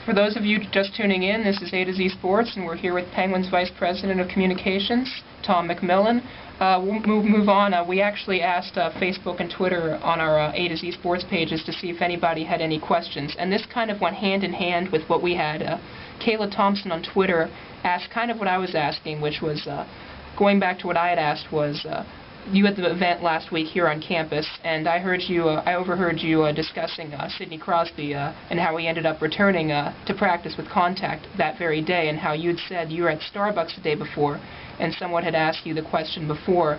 For those of you just tuning in, this is A to Z Sports, and we're here with Penguins Vice President of Communications, Tom McMillan. We'll move on. We actually asked Facebook and Twitter on our A to Z Sports pages to see if anybody had any questions, and this kind of went hand in hand with what we had. Kayla Thompson on Twitter asked kind of what I was asking, which was, going back to what I had asked was, you at the event last week here on campus, and I overheard you discussing Sidney Crosby and how he ended up returning to practice with contact that very day, and how you'd said you were at Starbucks the day before, and someone had asked you the question before,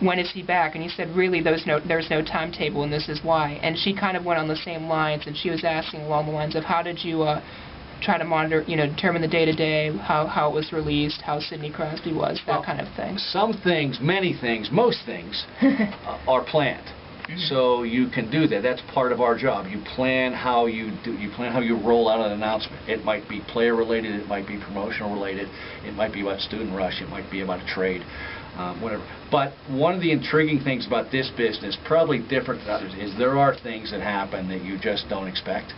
when is he back? And you said, really, there's no timetable, and this is why. And she kind of went on the same lines, and she was asking along the lines of how did you try to monitor, determine the day-to-day, how it was released, how Sidney Crosby was, that kind of thing. Some things, many things, most things are planned. So you can do that. That's part of our job. You plan how you roll out an announcement. It might be player related, it might be promotional related, it might be about student rush, it might be about a trade, whatever. But one of the intriguing things about this business, probably different than others, is there are things that happen that you just don't expect.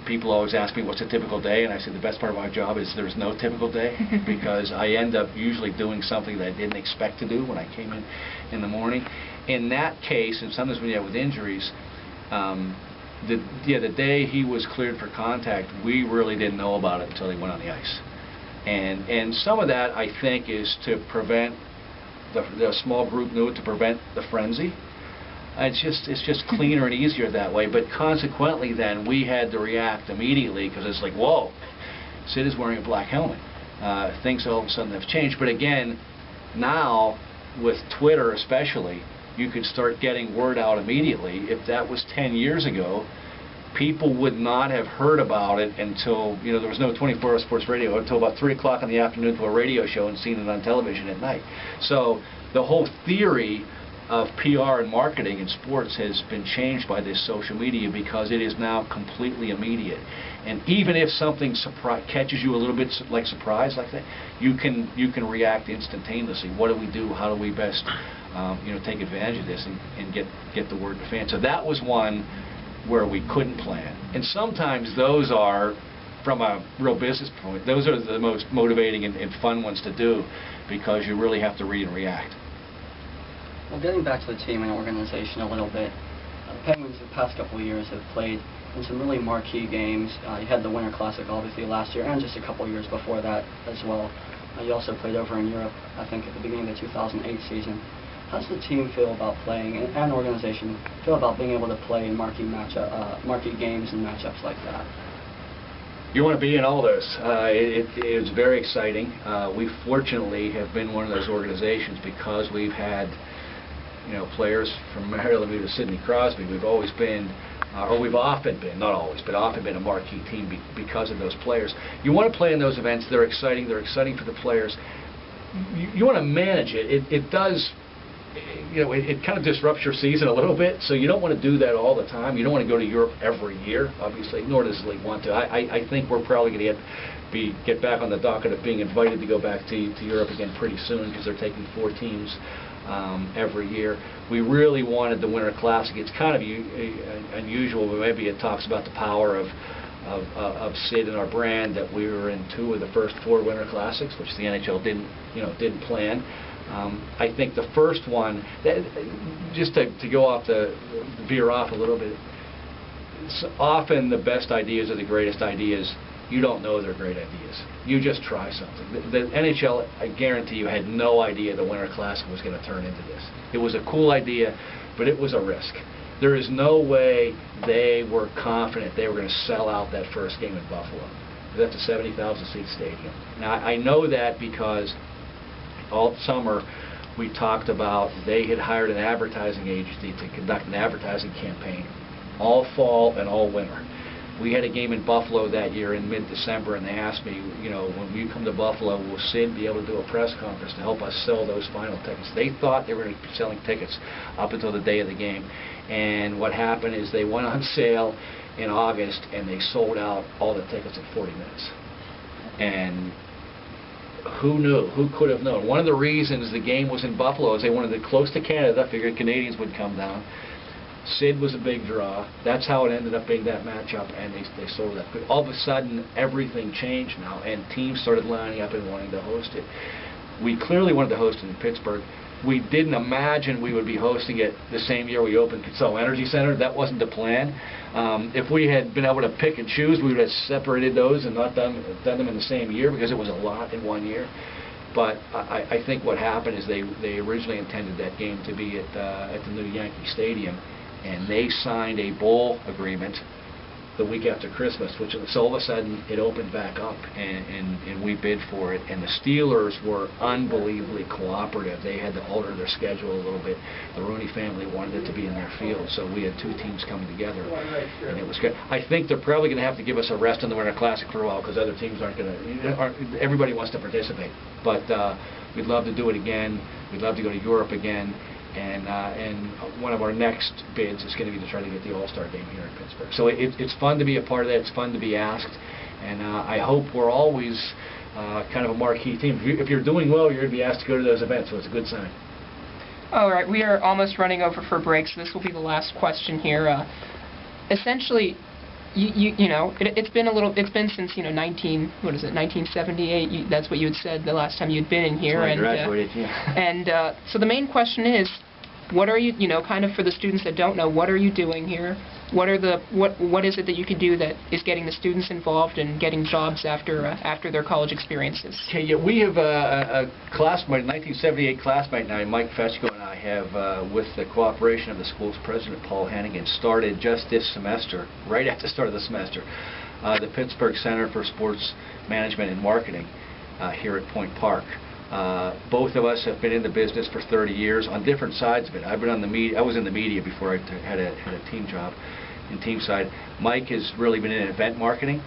People always ask me what's a typical day, and I say the best part of my job is there's no typical day because I end up usually doing something that I didn't expect to do when I came in the morning. In that case, and sometimes when you have with injuries, the day he was cleared for contact, we really didn't know about it until he went on the ice. And some of that, I think, is to prevent, the small group knew it, to prevent the frenzy. It's just cleaner and easier that way, but consequently then we had to react immediately because it's like, whoa, Sid is wearing a black helmet. Things all of a sudden have changed, but again, now with Twitter especially, you could start getting word out immediately. If that was 10 years ago, people would not have heard about it until, there was no 24-hour sports radio, until about 3 o'clock in the afternoon to a radio show and seen it on television at night. So the whole theory of PR and marketing in sports has been changed by this social media because it is now completely immediate. And even if something catches you a little bit like surprise like that, you can react instantaneously. What do we do? How do we best take advantage of this and get the word to fans? So that was one where we couldn't plan. And sometimes those are, from a real business point, those are the most motivating and fun ones to do because you really have to read and react. Well, getting back to the team and organization a little bit, the Penguins the past couple of years have played in some really marquee games. You had the Winter Classic obviously last year and just a couple of years before that as well. You also played over in Europe, I think at the beginning of the 2008 season. How does the team feel about playing, and organization feel about being able to play in marquee games and matchups like that? You want to be in all those. It's very exciting. We fortunately have been one of those organizations because we've had players from Maryland to Sidney Crosby. We've always been, or we've often been, not always, but often been a marquee team because of those players. You want to play in those events. They're exciting. They're exciting for the players. You want to manage it. It does, it kind of disrupts your season a little bit, so you don't want to do that all the time. You don't want to go to Europe every year, obviously, nor does the league want to. I think we're probably going to get back on the docket of being invited to go back to Europe again pretty soon because they're taking 4 teams every year. We really wanted the Winter Classic. It's kind of unusual, but maybe it talks about the power of Sid and our brand that we were in 2 of the first 4 Winter Classics, which the NHL didn't plan. I think the first one, just to go off veer off a little bit, often the best ideas are the greatest ideas. You don't know they're great ideas. You just try something. The NHL, I guarantee you, had no idea the Winter Classic was going to turn into this. It was a cool idea, but it was a risk. There is no way they were confident they were going to sell out that first game in Buffalo. That's a 70,000-seat stadium. Now, I know that because all summer we talked about they had hired an advertising agency to conduct an advertising campaign all fall and all winter. We had a game in Buffalo that year in mid-December, and they asked me, when we come to Buffalo, will Sid be able to do a press conference to help us sell those final tickets? They thought they were going to be selling tickets up until the day of the game. And what happened is they went on sale in August, and they sold out all the tickets in 40 minutes. And who knew? Who could have known? One of the reasons the game was in Buffalo is they wanted it close to Canada, figured Canadians would come down. Sid was a big draw. That's how it ended up being that matchup, and they sold that. But all of a sudden, everything changed now, and teams started lining up and wanting to host it. We clearly wanted to host it in Pittsburgh. We didn't imagine we would be hosting it the same year we opened Consol Energy Center. That wasn't the plan. If we had been able to pick and choose, we would have separated those and not done them in the same year, because it was a lot in one year. But I think what happened is they originally intended that game to be at the new Yankee Stadium, and they signed a bowl agreement the week after Christmas, so all of a sudden it opened back up, and we bid for it. And the Steelers were unbelievably cooperative. They had to alter their schedule a little bit. The Rooney family wanted it to be in their field, so we had two teams coming together, and it was good. I think they're probably going to have to give us a rest in the Winter Classic for a while, because other teams aren't going to. Everybody wants to participate, but we'd love to do it again. We'd love to go to Europe again. And one of our next bids is going to be to try to get the All-Star game here in Pittsburgh. So it's fun to be a part of that. It's fun to be asked. And I hope we're always kind of a marquee team. If you're doing well, you're going to be asked to go to those events, so it's a good sign. All right, we are almost running over for break, so this will be the last question here. Essentially, you know, it's been since 1978. That's what you had said the last time you'd been in here. That's when I graduated, yeah. And so the main question is, what are you, kind of for the students that don't know, what are you doing here? What is it that you can do that is getting the students involved and getting jobs after their college experiences? Okay, yeah, we have a classmate, 1978 classmate now, Mike Feshko, and I have, with the cooperation of the school's president, Paul Hannigan, started just this semester, right at the start of the semester, the Pittsburgh Center for Sports Management and Marketing here at Point Park. Both of us have been in the business for 30 years on different sides of it. I've been on the media. I was in the media before I had a team job in team side. Mike has really been in event marketing,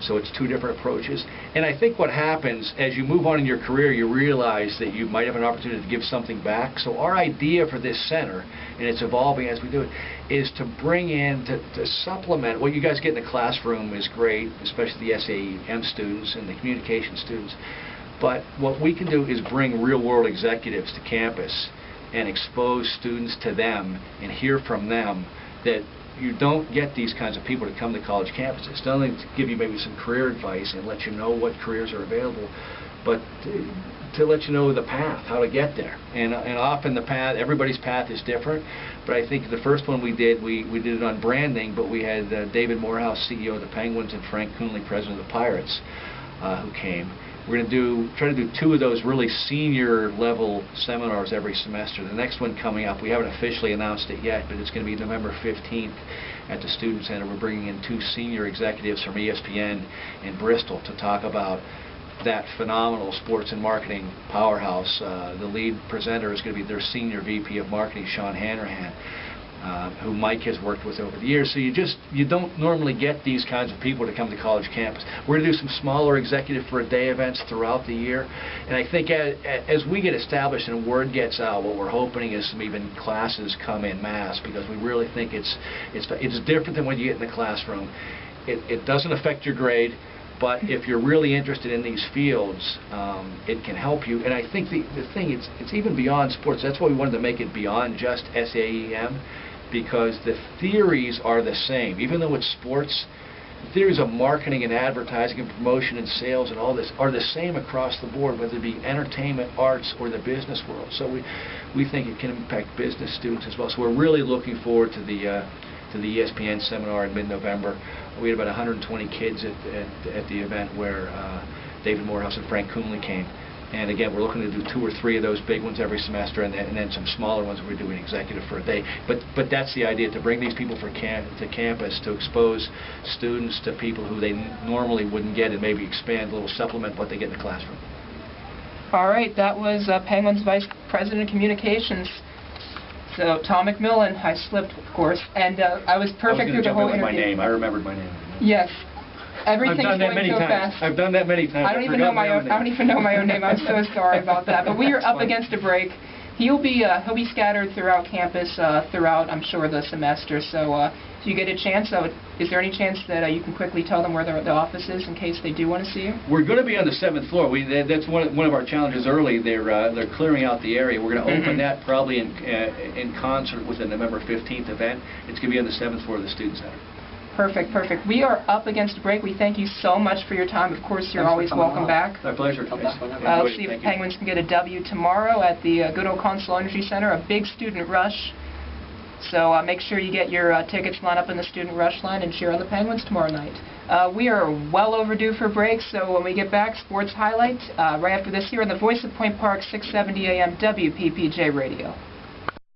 so it's two different approaches. And I think what happens as you move on in your career, you realize that you might have an opportunity to give something back. So our idea for this center, and it's evolving as we do it, is to bring in, to supplement what you guys get in the classroom is great, especially the SAEM students and the communication students. But what we can do is bring real-world executives to campus and expose students to them and hear from them that you don't get these kinds of people to come to college campuses. Not only to give you maybe some career advice and let you know what careers are available, but to let you know the path, how to get there. And often the path, everybody's path is different. But I think the first one we did it on branding, but we had David Morehouse, CEO of the Penguins, and Frank Coonley, president of the Pirates, who came. We're going to try to do two of those really senior level seminars every semester. The next one coming up, we haven't officially announced it yet, but it's going to be November 15th at the Student Center. We're bringing in two senior executives from ESPN in Bristol to talk about that phenomenal sports and marketing powerhouse. The lead presenter is going to be their senior VP of marketing, Sean Hanrahan, who Mike has worked with over the years. So you don't normally get these kinds of people to come to college campus. We're going to do some smaller executive for a day events throughout the year. And I think as we get established and word gets out, what we're hoping is some even classes come in mass, because we really think it's different than what you get in the classroom. It doesn't affect your grade, but if you're really interested in these fields, it can help you. And I think the thing, it's even beyond sports. That's why we wanted to make it beyond just SAEM, because the theories are the same. Even though it's sports, the theories of marketing and advertising and promotion and sales and all this are the same across the board, whether it be entertainment, arts, or the business world. So we think it can impact business students as well. So we're really looking forward to the ESPN seminar in mid-November. We had about 120 kids at the event where David Morehouse and Frank Coonley came. And again, we're looking to do 2 or 3 of those big ones every semester, and then some smaller ones we're doing executive for a day. But that's the idea, to bring these people to campus, to expose students to people who they normally wouldn't get, and maybe expand a little, supplement what they get in the classroom. All right, that was Penguins Vice President of Communications. So Tom McMillan, I slipped, of course, and I was perfect through the whole interview. My name. I remembered my name. Yes. Everything's going so fast. I've done that many times. I don't even know my own name. I'm so sorry about that. But we are up against a break. He'll be scattered throughout campus throughout, I'm sure, the semester. So if you get a chance, is there any chance that you can quickly tell them where the office is in case they do want to see you? We're going to be on the 7th floor. That's one of our challenges early. They're clearing out the area. We're going to open that probably in concert with the November 15th event. It's going to be on the 7th floor of the Student Center. Perfect, perfect. We are up against a break. We thank you so much for your time. Of course, you're always welcome back. My pleasure. Let's see if the Penguins can get a W tomorrow at the good old Consol Energy Center. A big student rush. So make sure you get your tickets lined up in the student rush line and cheer on the Penguins tomorrow night. We are well overdue for break, so when we get back, sports highlight right after this here on the Voice of Point Park, 670 AM WPPJ Radio.